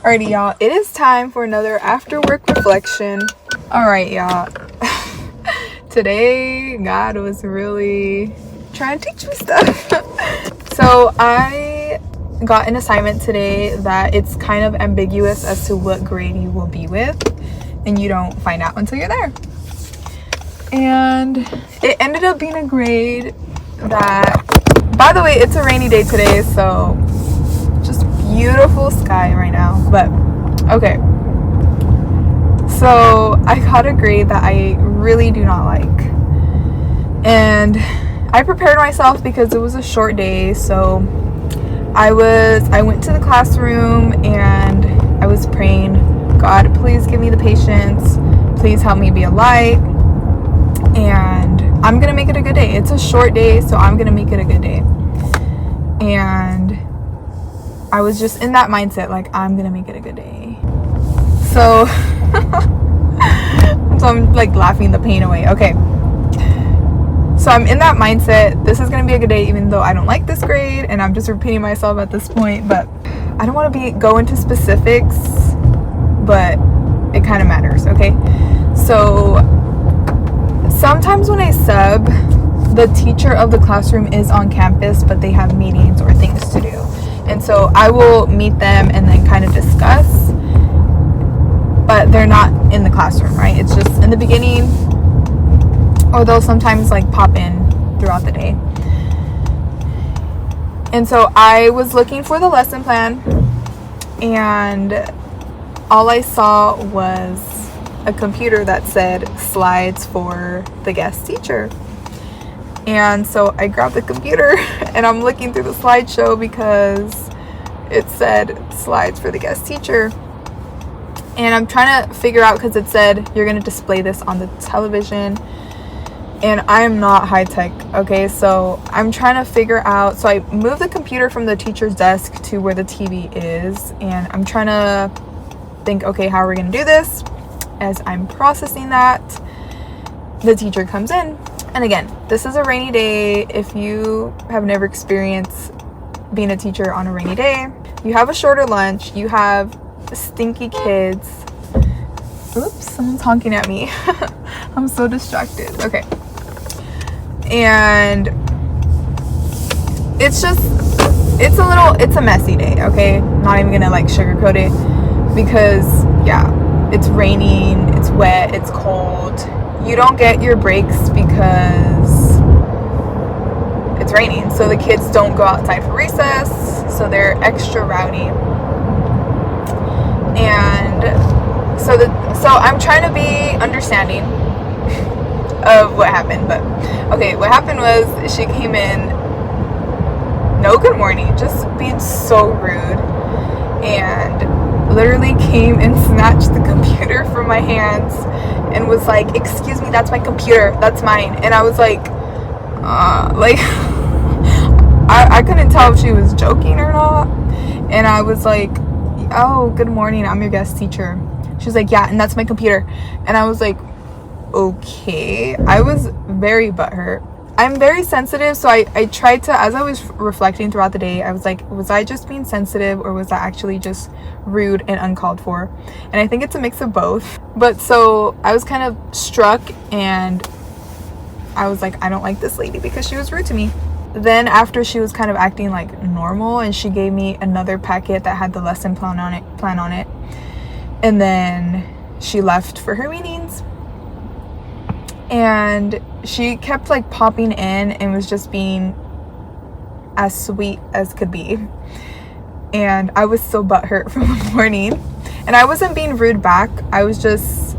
Alrighty, y'all, it is time for another after work reflection. Alright, y'all. Today, God was really trying to teach me stuff. So I got an assignment today that it's kind of ambiguous as to what grade you will be with, and you don't find out until you're there. And it ended up being a grade that, by the way, it's a rainy day today, so just beautiful sky right now. But okay, so I got a grade that I really do not like, and I prepared myself because it was a short day. So I went to the classroom and I was praying, God, please give me the patience, please help me be a light, and I'm gonna make it a good day. It's a short day, so I'm gonna make it a good day. And I was just in that mindset, like, I'm gonna make it a good day. So I'm like laughing the pain away. Okay, so I'm in that mindset, this is gonna be a good day, even though I don't like this grade, and I'm just repeating myself at this point. But I don't want to go into specifics, but it kind of matters. Okay, so sometimes when I sub, the teacher of the classroom is on campus, but they have meetings or things to do. And so I will meet them and then kind of discuss, but they're not in the classroom, right? It's just in the beginning, or they'll sometimes like pop in throughout the day. And so I was looking for the lesson plan, and all I saw was a computer that said slides for the guest teacher. And so I grabbed the computer and I'm looking through the slideshow because it said slides for the guest teacher. And I'm trying to figure out, because it said you're going to display this on the television. And I am not high tech, okay? So I'm trying to figure out. So I moved the computer from the teacher's desk to where the TV is. And I'm trying to think, okay, how are we going to do this? As I'm processing that, the teacher comes in. And again, this is a rainy day. If you have never experienced being a teacher on a rainy day, you have a shorter lunch, you have stinky kids. Oops, someone's honking at me. I'm so distracted. Okay. And it's a messy day, okay? Not even gonna like sugarcoat it, because yeah, it's raining, it's wet, it's cold. You don't get your breaks because it's raining, so the kids don't go outside for recess, so they're extra rowdy. And so I'm trying to be understanding of what happened. But okay, what happened was she came in, no good morning, just being so rude, and literally came and snatched the computer from my hands and was like, excuse me, that's my computer, that's mine. And I was like I couldn't tell if she was joking or not. And I was like, oh, good morning, I'm your guest teacher. She was like, yeah, and that's my computer. And I was like, okay. I was very butthurt. I'm very sensitive, so I tried to, as I was reflecting throughout the day, I was like, was I just being sensitive, or was that actually just rude and uncalled for? And I think it's a mix of both. But so I was kind of struck, and I was like, I don't like this lady because she was rude to me. Then after she was kind of acting like normal, and she gave me another packet that had the lesson plan on it, and then she left for her meetings. And she kept like popping in and was just being as sweet as could be. And I was so butthurt from the morning. And I wasn't being rude back. I was just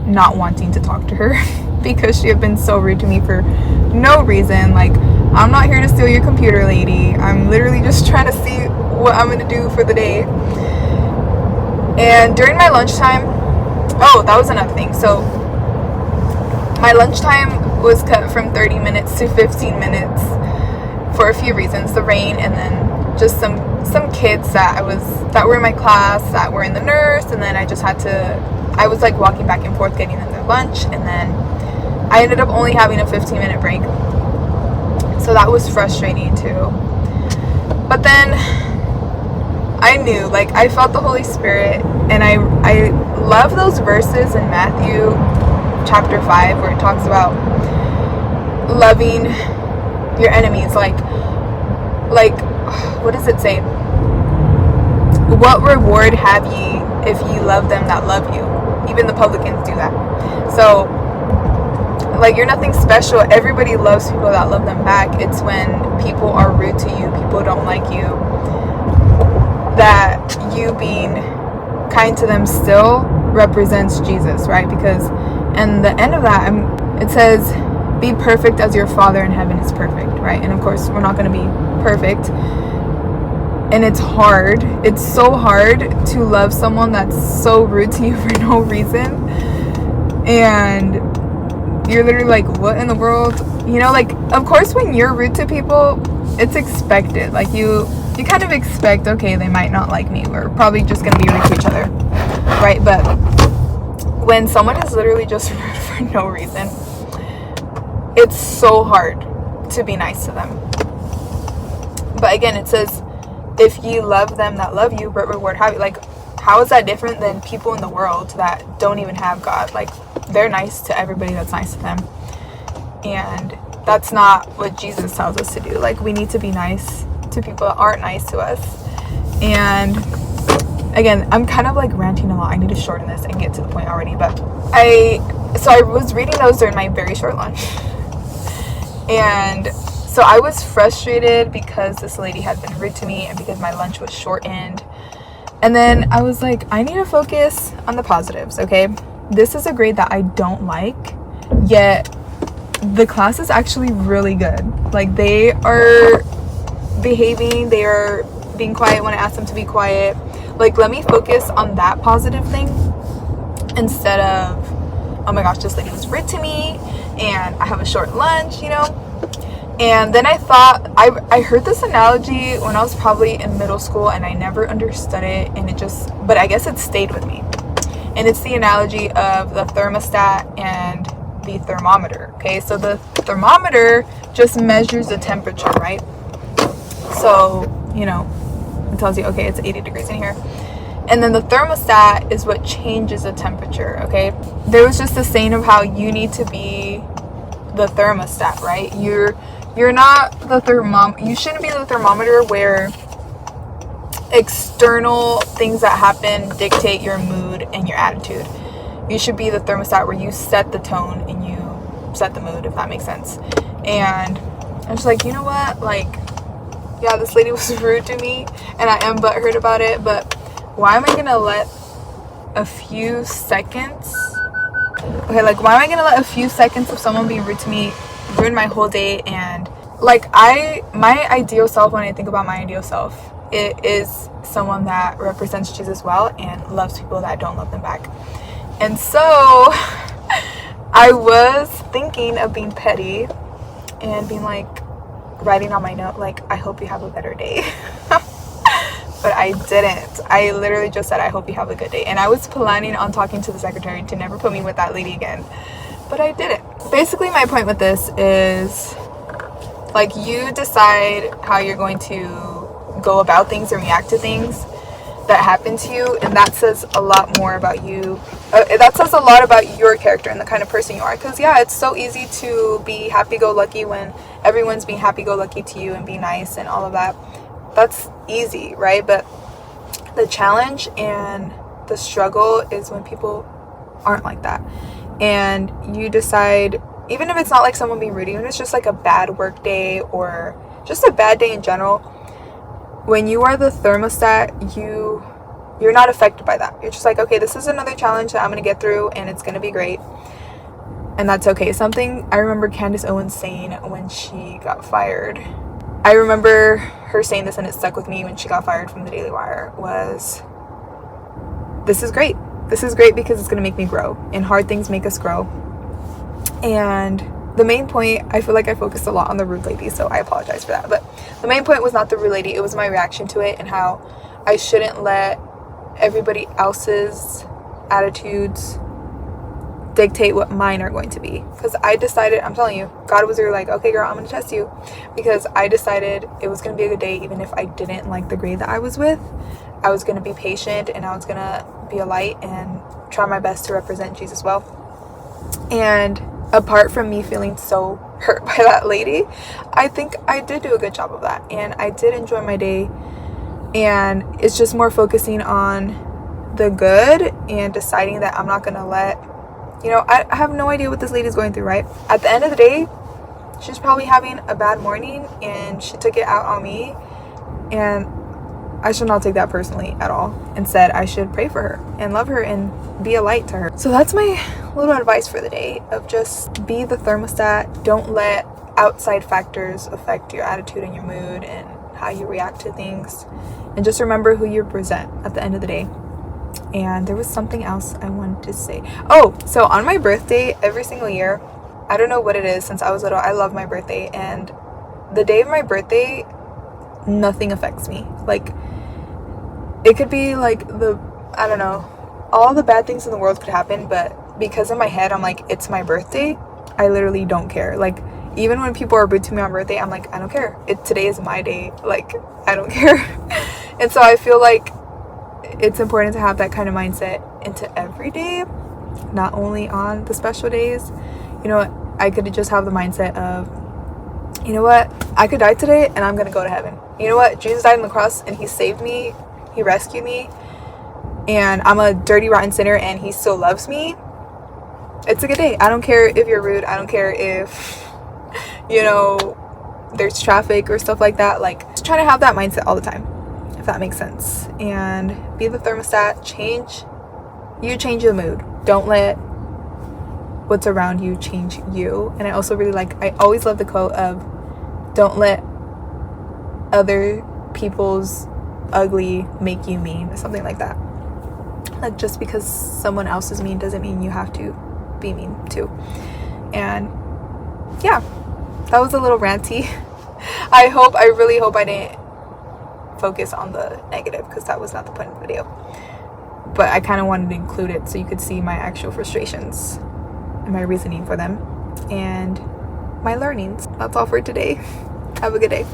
not wanting to talk to her because she had been so rude to me for no reason. Like, I'm not here to steal your computer, lady. I'm literally just trying to see what I'm going to do for the day. And during my lunchtime, oh, that was another thing. So my lunchtime was cut from 30 minutes to 15 minutes for a few reasons. The rain, and then just some kids that were in my class that were in the nurse, and then I was like walking back and forth getting them their lunch, and then I ended up only having a 15-minute break. So that was frustrating too. But then I knew, like, I felt the Holy Spirit, and I love those verses in Matthew chapter 5 where it talks about loving your enemies. Like what does it say? What reward have ye if ye love them that love you? Even the publicans do that. So, like, you're nothing special. Everybody loves people that love them back. It's when people are rude to you, people don't like you, that you being kind to them still represents Jesus, right? Because in the end of that, it says, be perfect as your Father in heaven is perfect, right? And of course, we're not going to be perfect. And it's hard. It's so hard to love someone that's so rude to you for no reason. And you're literally like, what in the world? You know, like, of course, when you're rude to people, it's expected. Like, you kind of expect, okay, they might not like me. We're probably just going to be rude to each other, right? But when someone is literally just rude for no reason, it's so hard to be nice to them. But again, it says, if ye love them that love you, what reward have you? Like, how is that different than people in the world that don't even have God? Like, they're nice to everybody that's nice to them. And that's not what Jesus tells us to do. Like, we need to be nice to people that aren't nice to us. And again, I'm kind of like ranting a lot. I need to shorten this and get to the point already. But I was reading those during my very short lunch. And so I was frustrated because this lady had been rude to me and because my lunch was shortened. And then I was like, I need to focus on the positives, okay? This is a grade that I don't like, yet the class is actually really good. Like, they are behaving, they are being quiet when I ask them to be quiet. Like, let me focus on that positive thing instead of, oh my gosh, this lady was rude to me and I have a short lunch, you know? And then I thought, I heard this analogy when I was probably in middle school and I never understood it, and but I guess it stayed with me. And it's the analogy of the thermostat and the thermometer, okay? So the thermometer just measures the temperature, right? So, you know, it tells you, okay, it's 80 degrees in here. And then the thermostat is what changes the temperature, okay? There was just a saying of how you need to be the thermostat, right? You're not the you shouldn't be the thermometer where external things that happen dictate your mood and your attitude. You should be the thermostat where you set the tone and you set the mood, if that makes sense. And I was like, you know what? Like, yeah, this lady was rude to me and I am butthurt about it, but why am I gonna let a few seconds of someone being rude to me ruin my whole day? And like, my ideal self, when I think about my ideal self, it is someone that represents Jesus well and loves people that don't love them back. And so I was thinking of being petty and being like, writing on my note, like, I hope you have a better day. But I didn't. I literally just said, I hope you have a good day. And I was planning on talking to the secretary to never put me with that lady again, but I didn't. Basically, my point with this is, like, you decide how you're going to go about things and react to things that happen to you, and that says a lot more about you. That says a lot about your character and the kind of person you are. Because, yeah, it's so easy to be happy-go-lucky when everyone's being happy-go-lucky to you and be nice and all of that. That's easy, right? But the challenge and the struggle is when people aren't like that. And you decide, even if it's not like someone being rude, even if it's just like a bad work day or just a bad day in general, when you are the thermostat, you're not affected by that. You're just like, okay, this is another challenge that I'm going to get through and it's going to be great. And that's okay. Something I remember Candace Owens saying when she got fired, I remember her saying this and it stuck with me when she got fired from the Daily Wire, was, this is great. This is great because it's going to make me grow, and hard things make us grow. And the main point, I feel like I focused a lot on the rude lady, so I apologize for that. But the main point was not the rude lady. It was my reaction to it and how I shouldn't let everybody else's attitudes dictate what mine are going to be. Because I decided, I'm telling you, God was really like, okay, girl, I'm going to test you. Because I decided it was going to be a good day even if I didn't like the grade that I was with. I was going to be patient and I was going to be a light and try my best to represent Jesus well. And apart from me feeling so hurt by that lady, I think I did do a good job of that, and I did enjoy my day. And it's just more focusing on the good and deciding that I'm not gonna let, I have no idea what this lady's going through, right? At the end of the day, she's probably having a bad morning and she took it out on me, and I should not take that personally at all. Instead, I should pray for her and love her and be a light to her. So that's my little advice for the day, of just be the thermostat. Don't let outside factors affect your attitude and your mood and how you react to things. And just remember who you represent at the end of the day. And there was something else I wanted to say. Oh, so on my birthday, every single year, I don't know what it is, since I was little, I love my birthday. And the day of my birthday, nothing affects me. Like, it could be like I don't know, all the bad things in the world could happen, but because in my head I'm like, it's my birthday, I literally don't care. Like, even when people are rude to me on birthday, I'm like, I don't care. Today is my day. Like, I don't care. And so I feel like it's important to have that kind of mindset into every day, not only on the special days. I could just have the mindset of, you know what, I could die today and I'm gonna go to heaven. You know what, Jesus died on the cross and he saved me, he rescued me, and I'm a dirty rotten sinner and he still loves me. It's a good day. I don't care if you're rude. I don't care if there's traffic or stuff like that. Like, just try to have that mindset all the time, if that makes sense. And be the thermostat. Change the mood. Don't let what's around you change you. And I also really I always love the quote of, don't let other people's ugly make you mean, or something like that. Like, just because someone else is mean doesn't mean you have to be mean too. And yeah, that was a little ranty. I really hope I didn't focus on the negative, because that was not the point of the video. But I kind of wanted to include it so you could see my actual frustrations and my reasoning for them and my learnings. That's all for today. Have a good day.